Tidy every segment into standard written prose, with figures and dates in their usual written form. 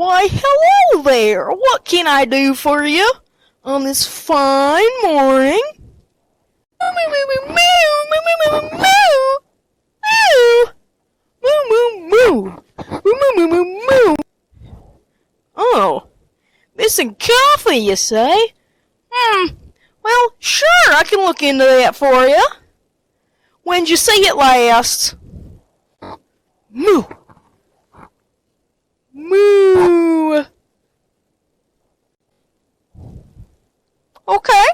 Why, hello there! What can I do for you on this fine morning? Oh, missing coffee, you say? Well, sure, I can look into that for you. When'd you see it last? Moo! Moo! Okay,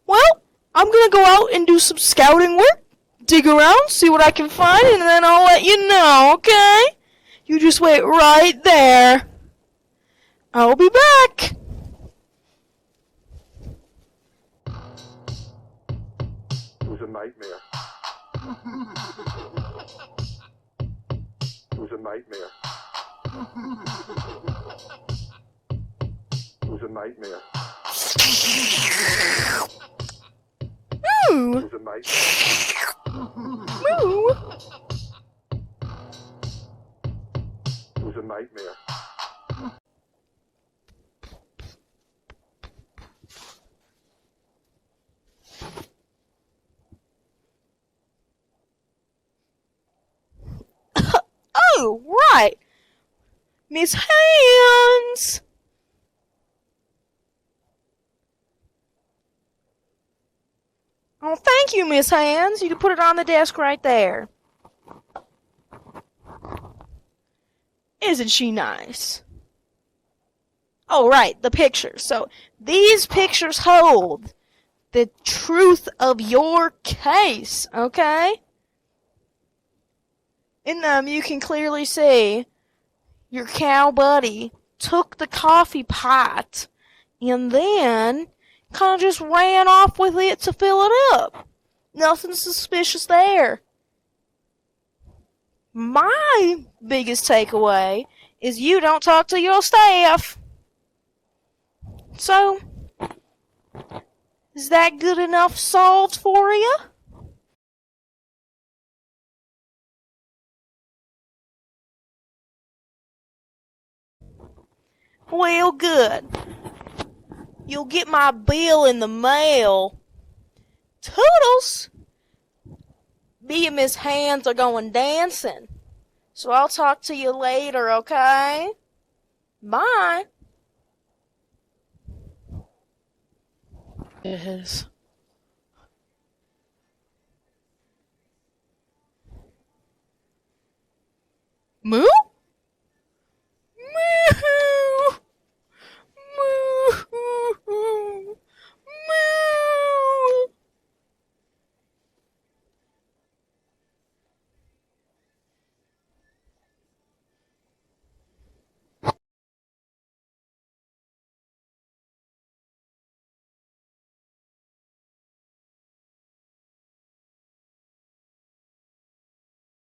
well, I'm gonna go out and do some scouting work, dig around, see what I can find, and then I'll let you know, okay? You just wait right there. I'll be back. It was a nightmare. It was a nightmare. It was a nightmare. Moo! It was a nightmare. Moo! It was a nightmare. Oh, right. Miss Hands! Oh, thank you, Miss Hands. You can put it on the desk right there. Isn't she nice? Oh, right, the pictures. So, these pictures hold the truth of your case, okay? In them, you can clearly see your cow buddy took the coffee pot and then kind of just ran off with it to fill it up. Nothing suspicious there. My biggest takeaway is you don't talk to your staff. So, is that good enough solved for you? Well, good. You'll get my bill in the mail. Toodles! Me and Miss Hands are going dancing. So I'll talk to you later, okay? Bye. Yes.